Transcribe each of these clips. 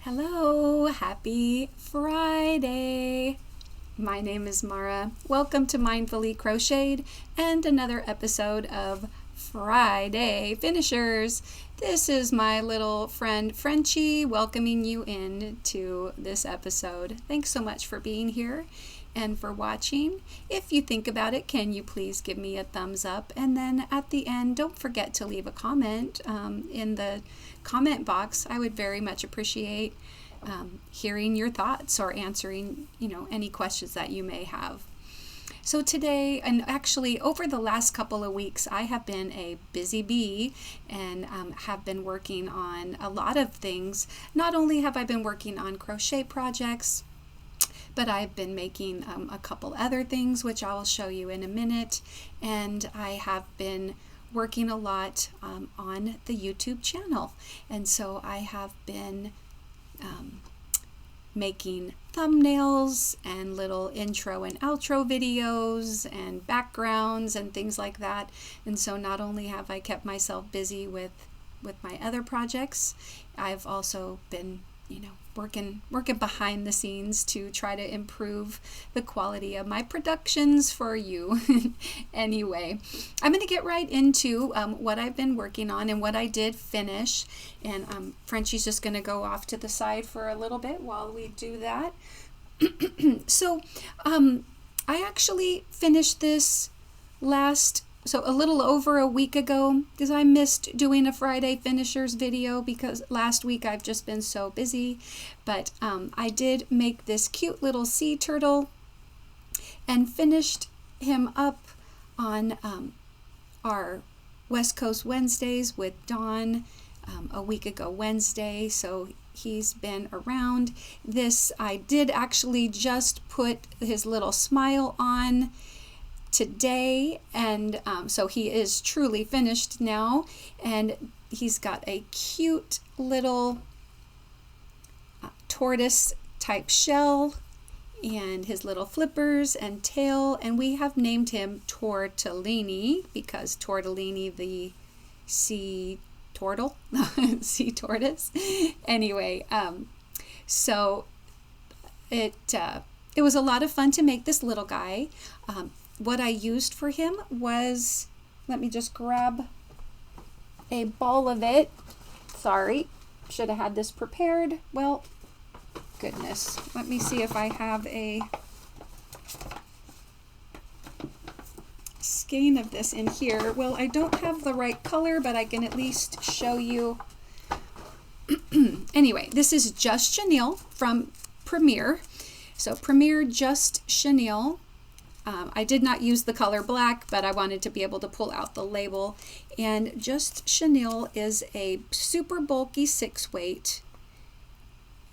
Hello, happy Friday. My name is Mara. Welcome to Mindfully Crocheted and another episode of Friday Finishers. This is my little friend Frenchie welcoming you in to this episode. Thanks so much for being here and for watching. If you think about it, can you please give me a thumbs up? And then at the end, don't forget to leave a comment in the comment box. I would very much appreciate hearing your thoughts or answering, any questions that you may have. So today, and actually over the last couple of weeks, I have been a busy bee and have been working on a lot of things. Not only have I been working on crochet projects, but I've been making a couple other things, which I'll show you in a minute. And I have been working a lot on the YouTube channel. And so I have been making thumbnails and little intro and outro videos and backgrounds and things like that. And so not only have I kept myself busy with my other projects, I've also been working behind the scenes to try to improve the quality of my productions for you. Anyway, I'm going to get right into what I've been working on and what I did finish. And Frenchie's just going to go off to the side for a little bit while we do that. So I actually finished this a little over a week ago, because I missed doing a Friday Finishers video because last week I've just been so busy. But I did make this cute little sea turtle and finished him up on our West Coast Wednesdays with Dawn a week ago Wednesday. So he's been around. This, I did actually just put his little smile on today, and so he is truly finished now, and he's got a cute little tortoise type shell and his little flippers and tail, and we have named him Tortellini because Tortellini, the sea turtle, sea tortoise. Anyway, so it was a lot of fun to make this little guy. What I used for him was, let me just grab a ball of it. Sorry, should have had this prepared. Well, goodness. Let me see if I have a skein of this in here. Well, I don't have the right color, but I can at least show you. Anyway, this is Just Chenille from Premier. So Premier Just Chenille. I did not use the color black, but I wanted to be able to pull out the label. And Just Chenille is a super bulky 6-weight.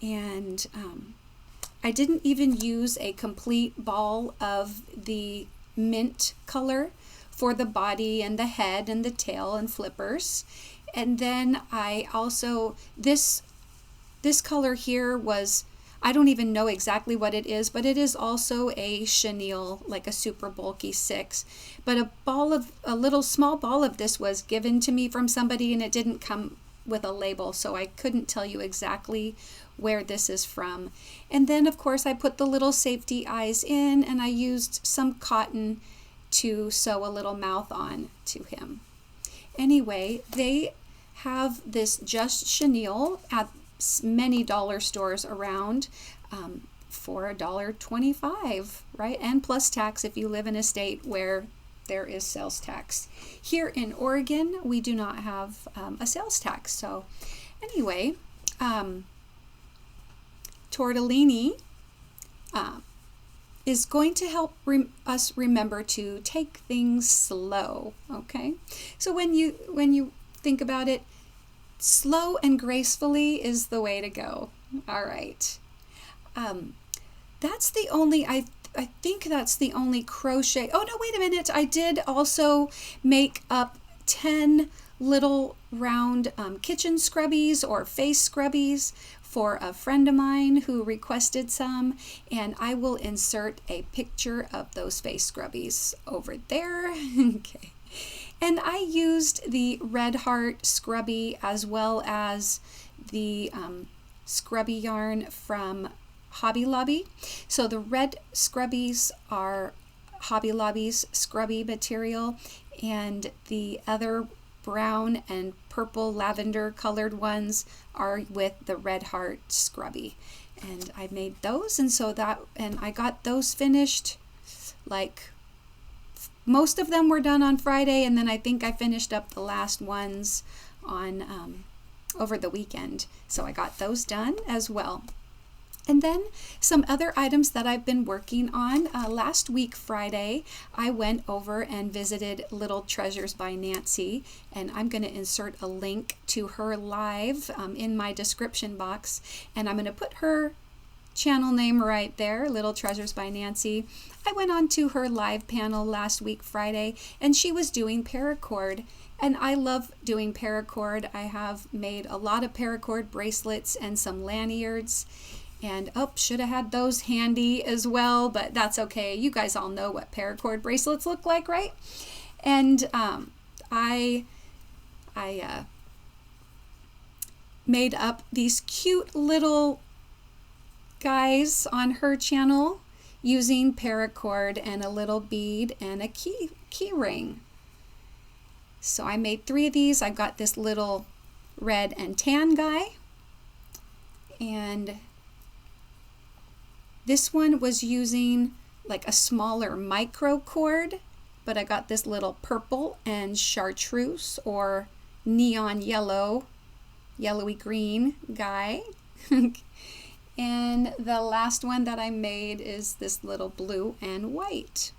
And I didn't even use a complete ball of the mint color for the body and the head and the tail and flippers. And then I also, this color here was, I don't even know exactly what it is, but it is also a chenille, like a super bulky 6. But a little small ball of this was given to me from somebody, and it didn't come with a label, so I couldn't tell you exactly where this is from. And then, of course, I put the little safety eyes in, and I used some cotton to sew a little mouth on to him. Anyway, they have this Just Chenille at many dollar stores around for $1.25, right? And plus tax if you live in a state where there is sales tax. Here in Oregon, we do not have a sales tax. So anyway, Tortellini is going to help us remember to take things slow, okay? So when you think about it, slow and gracefully is the way to go. All right. That's the only, I think that's the only crochet. Oh no, wait a minute. I did also make up 10 little round kitchen scrubbies or face scrubbies for a friend of mine who requested some, and I will insert a picture of those face scrubbies over there. Okay. And I used the Red Heart Scrubby as well as the scrubby yarn from Hobby Lobby. So the red scrubbies are Hobby Lobby's scrubby material, and the other brown and purple lavender colored ones are with the Red Heart scrubby. And I made those, and I got those finished, like most of them were done on Friday, and then I think I finished up the last ones on over the weekend. So I got those done as well. And then some other items that I've been working on. Last week, Friday, I went over and visited Little Treasures by Nancy, and I'm going to insert a link to her live in my description box, and I'm going to put her channel name right there, Little Treasures by Nancy. I went on to her live panel last week, Friday, and she was doing paracord. And I love doing paracord. I have made a lot of paracord bracelets and some lanyards. And should have had those handy as well, but that's okay. You guys all know what paracord bracelets look like, right? And I made up these cute little guys on her channel using paracord and a little bead and a key ring. So I made 3 of these. I got this little red and tan guy, and this one was using like a smaller micro cord, but I got this little purple and chartreuse or neon yellow, yellowy green guy. And the last one that I made is this little blue and white.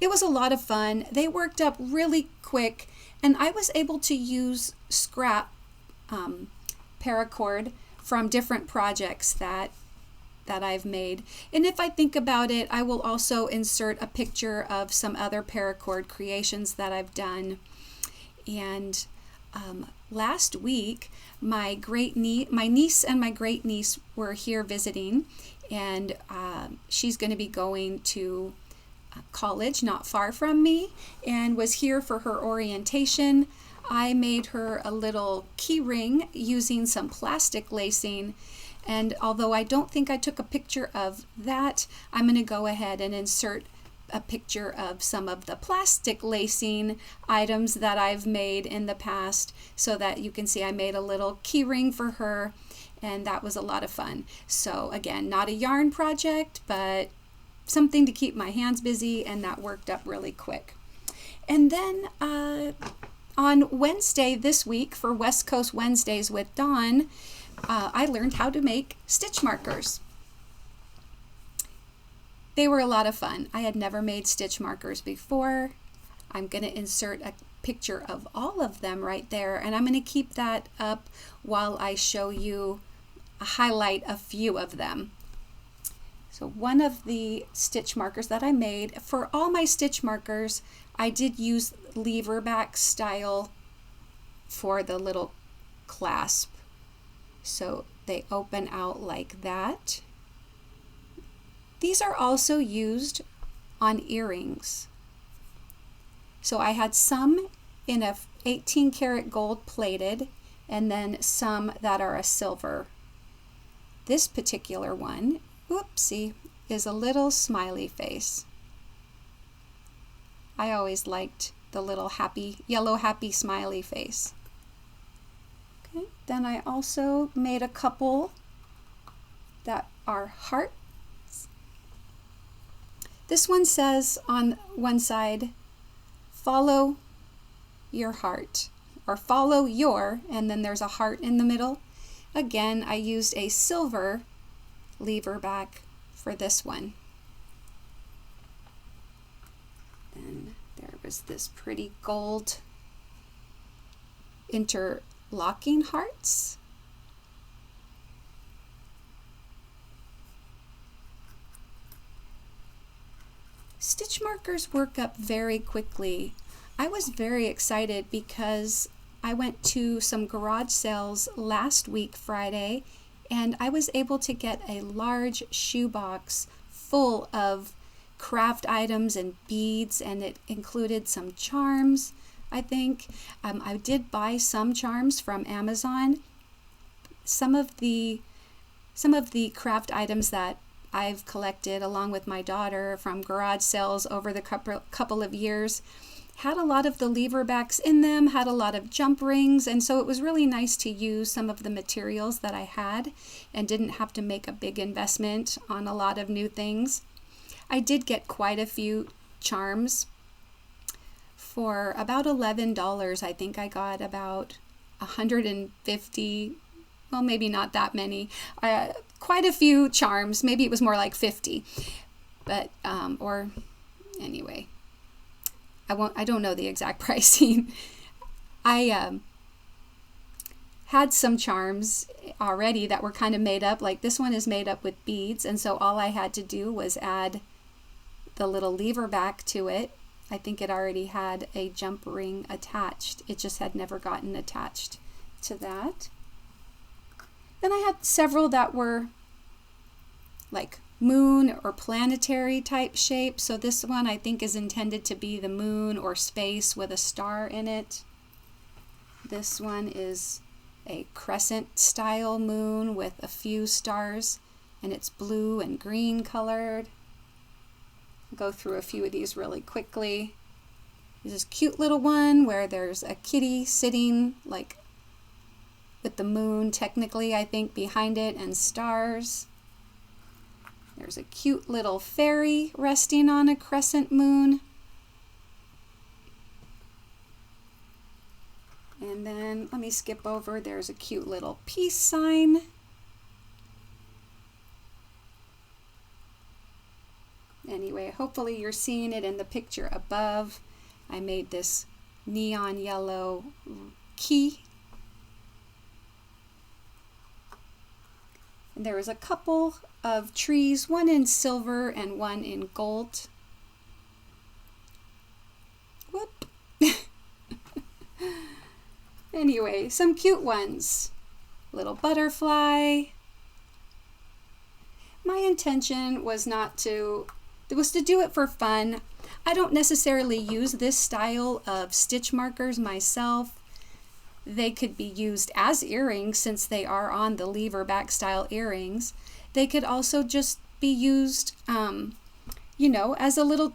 It was a lot of fun. They worked up really quick, and I was able to use scrap paracord from different projects that I've made. And if I think about it, I will also insert a picture of some other paracord creations that I've done. And last week, my niece and my great niece were here visiting, and she's going to be going to college not far from me, and was here for her orientation. I made her a little key ring using some plastic lacing, and although I don't think I took a picture of that, I'm going to go ahead and insert a picture of some of the plastic lacing items that I've made in the past, so that you can see I made a little key ring for her, and that was a lot of fun. So again, not a yarn project, but something to keep my hands busy, and that worked up really quick. And then on Wednesday this week, for West Coast Wednesdays with Dawn, I learned how to make stitch markers. They were a lot of fun. I had never made stitch markers before. I'm going to insert a picture of all of them right there, and I'm going to keep that up while I show you, highlight a few of them. So one of the stitch markers that I made, for all my stitch markers, I did use lever back style for the little clasp. So they open out like that. These are also used on earrings. So I had some in a 18 karat gold plated, and then some that are a silver. This particular one, whoopsie, is a little smiley face. I always liked the little happy, yellow happy smiley face. Okay, then I also made a couple that are hearts. This one says on one side, follow your heart, or follow your, and then there's a heart in the middle. Again, I used a silver lever back for this one. Then there was this pretty gold interlocking hearts. Stitch markers work up very quickly. I was very excited because I went to some garage sales last week, Friday, and I was able to get a large shoebox full of craft items and beads, and it included some charms, I think. I did buy some charms from Amazon, some of the craft items that I've collected along with my daughter from garage sales over the couple of years had a lot of the lever backs in them, had a lot of jump rings, and so it was really nice to use some of the materials that I had and didn't have to make a big investment on a lot of new things. I did get quite a few charms for about $11. I think I got about 150, well, maybe not that many, quite a few charms. Maybe it was more like 50, but or anyway, I don't know the exact pricing. I had some charms already that were kind of made up, like this one is made up with beads, and so all I had to do was add the little lever back to it. I think it already had a jump ring attached. It just had never gotten attached to that. Then I had several that were like moon or planetary type shape. So this one I think is intended to be the moon or space with a star in it. This one is a crescent style moon with a few stars, and it's blue and green colored. I'll go through a few of these really quickly. There's this cute little one where there's a kitty sitting like with the moon technically, I think, behind it and stars. There's a cute little fairy resting on a crescent moon. And then let me skip over. There's a cute little peace sign. Anyway, hopefully you're seeing it in the picture above. I made this neon yellow key. And there was a couple of trees, one in silver and one in gold. Whoop. Anyway, some cute ones. Little butterfly. My intention was to do it for fun. I don't necessarily use this style of stitch markers myself. They could be used as earrings since they are on the lever back style earrings. They could also just be used, you know, as a little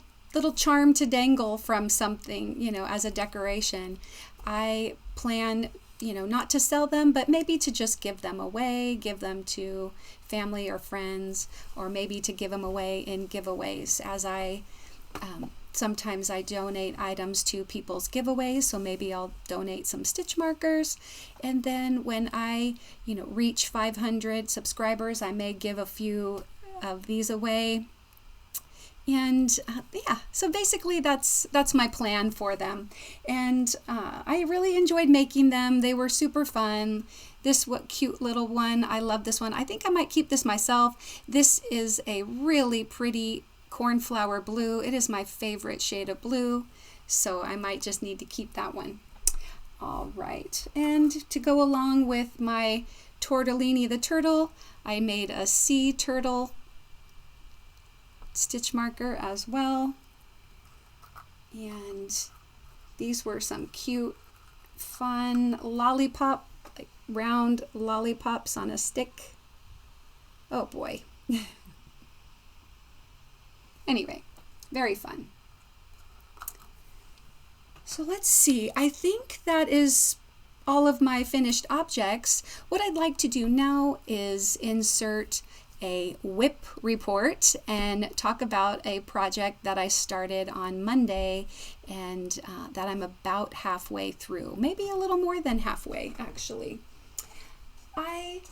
charm to dangle from something, you know, as a decoration. I plan, you know, not to sell them, but maybe to just give them away, give them to family or friends, or maybe to give them away in giveaways. As sometimes I donate items to people's giveaways, so maybe I'll donate some stitch markers, and then when I, you know, reach 500 subscribers, I may give a few of these away. And yeah, so basically that's my plan for them. And I really enjoyed making them. They were super fun. This cute little one, I love this one. I think I might keep this myself. This is a really pretty cornflower blue. It is my favorite shade of blue, so I might just need to keep that one. All right, and to go along with my tortellini the turtle, I made a sea turtle stitch marker as well. And these were some cute, fun lollipop, like round lollipops on a stick. Oh boy. Anyway, very fun. So let's see, I think that is all of my finished objects. What I'd like to do now is insert a WiP report and talk about a project that I started on Monday and that I'm about halfway through, maybe a little more than halfway actually. I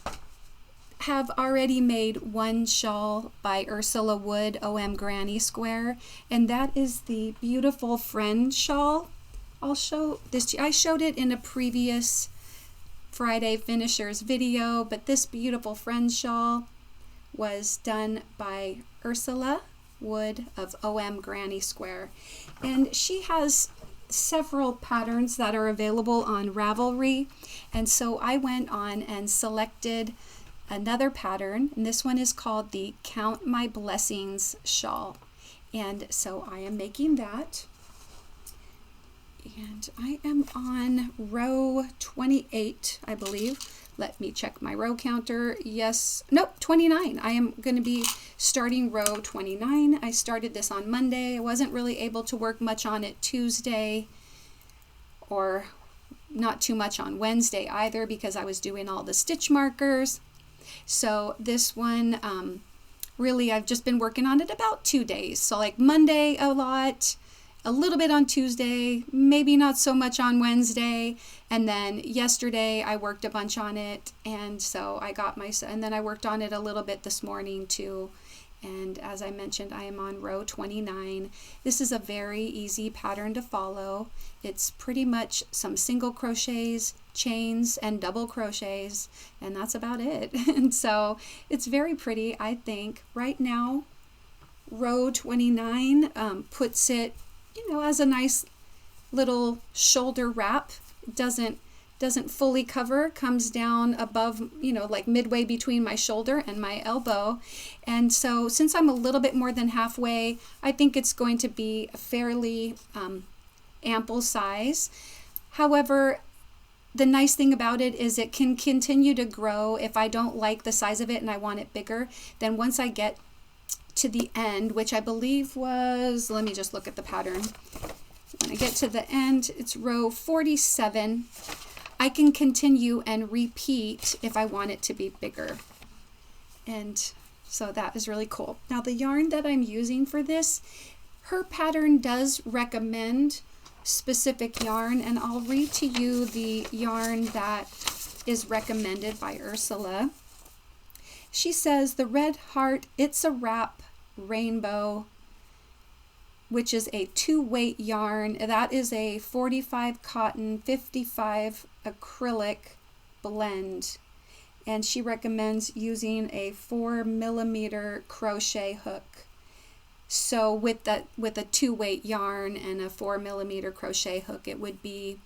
have already made one shawl by Ursula Wood, OM Granny Square, and that is the beautiful friend shawl. I'll show this to you. I showed it in a previous Friday Finishers video, but this beautiful friend shawl was done by Ursula Wood of OM Granny Square, and she has several patterns that are available on Ravelry, and so I went on and selected another pattern, and this one is called the Count My Blessings shawl, and so I am making that. And I am on row 28, I believe. Let me check my row counter. Yes, nope, 29. I am going to be starting row 29. I started this on Monday. I wasn't really able to work much on it Tuesday, or not too much on Wednesday either, because I was doing all the stitch markers. So this one, really, I've just been working on it about 2 days. So like Monday a lot, a little bit on Tuesday, maybe not so much on Wednesday, and then yesterday I worked a bunch on it, and so I got and then I worked on it a little bit this morning too. And as I mentioned, I am on row 29. This is a very easy pattern to follow. It's pretty much some single crochets, chains, and double crochets, and that's about it. And so it's very pretty, I think. Right now, row 29 puts it, as a nice little shoulder wrap. It doesn't fully cover, comes down above, like midway between my shoulder and my elbow. And so since I'm a little bit more than halfway, I think it's going to be a fairly ample size. However, the nice thing about it is it can continue to grow. If I don't like the size of it and I want it bigger, then once I get to the end, which I believe was, let me just look at the pattern. When I get to the end, it's row 47. I can continue and repeat if I want it to be bigger. And so that is really cool. Now the yarn that I'm using for this, her pattern does recommend specific yarn, and I'll read to you the yarn that is recommended by Ursula. She says the Red Heart It's a Wrap Rainbow, which is a 2-weight yarn. That is a 45 cotton, 55 acrylic blend. And she recommends using a 4mm crochet hook. So with a 2-weight yarn and a 4mm crochet hook, it would be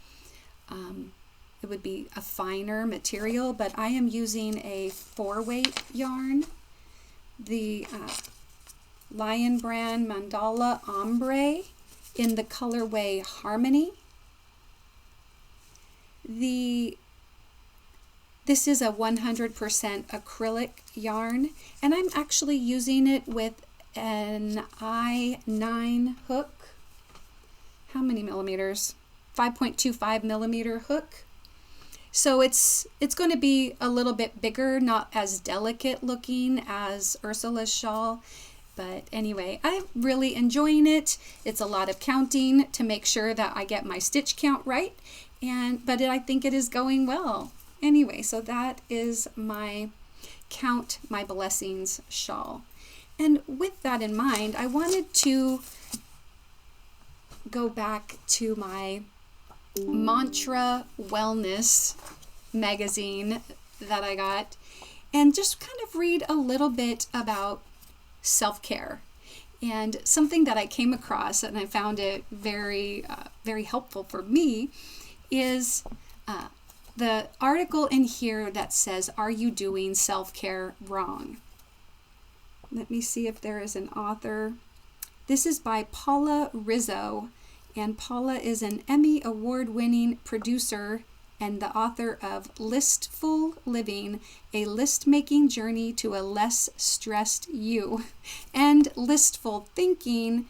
a finer material, but I am using a 4-weight yarn. The Lion Brand Mandala Ombre in the colorway Harmony. This is a 100% acrylic yarn, and I'm actually using it with an I9 hook. How many millimeters? 5.25 millimeter hook. So it's going to be a little bit bigger, not as delicate looking as Ursula's shawl. But anyway, I'm really enjoying it. It's a lot of counting to make sure that I get my stitch count right, but I think it is going well. Anyway, so that is my Count My Blessings shawl. And with that in mind, I wanted to go back to my Mantra Wellness magazine that I got and just kind of read a little bit about self-care. And something that I came across and I found it very, very helpful for me is the article in here that says, "Are you doing self-care wrong?" Let me see if there is an author. This is by Paula Rizzo, and Paula is an Emmy award-winning producer and the author of Listful Living, a list-making journey to a less stressed you, and Listful Thinking,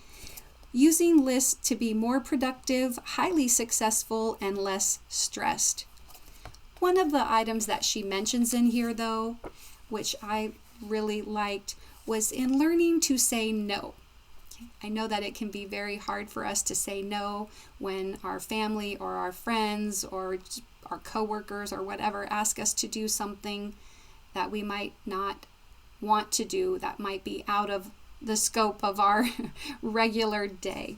using lists to be more productive, highly successful, and less stressed. One of the items that she mentions in here, though, which I really liked, was in learning to say no. I know that it can be very hard for us to say no when our family or our friends or our coworkers or whatever ask us to do something that we might not want to do, that might be out of the scope of our regular day.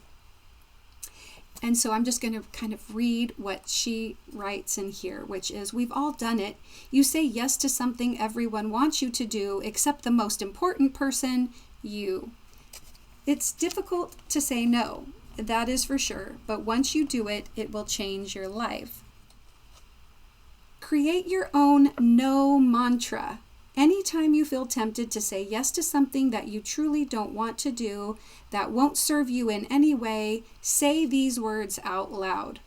And so I'm just going to kind of read what she writes in here, which is, "We've all done it. You say yes to something everyone wants you to do, except the most important person, you. It's difficult to say no, that is for sure, but once you do it, it will change your life. Create your own no mantra. Anytime you feel tempted to say yes to something that you truly don't want to do, that won't serve you in any way, say these words out loud.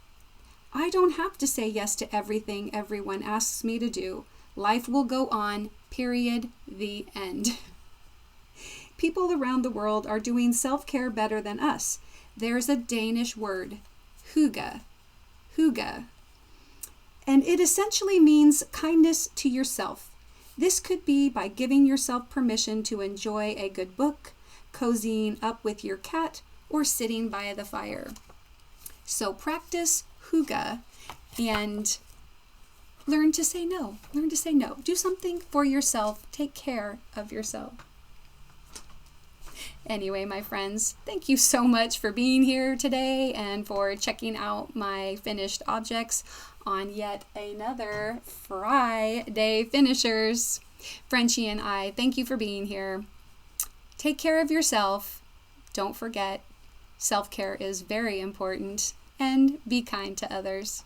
I don't have to say yes to everything everyone asks me to do. Life will go on, period, the end. People around the world are doing self-care better than us. There's a Danish word, hygge, and it essentially means kindness to yourself. This could be by giving yourself permission to enjoy a good book, cozying up with your cat, or sitting by the fire. So practice hygge and learn to say no. Learn to say no. Do something for yourself. Take care of yourself. Anyway, my friends, thank you so much for being here today and for checking out my finished objects on yet another Friday Finishers. Frenchie and I, thank you for being here. Take care of yourself. Don't forget, self-care is very important, and be kind to others.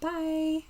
Bye.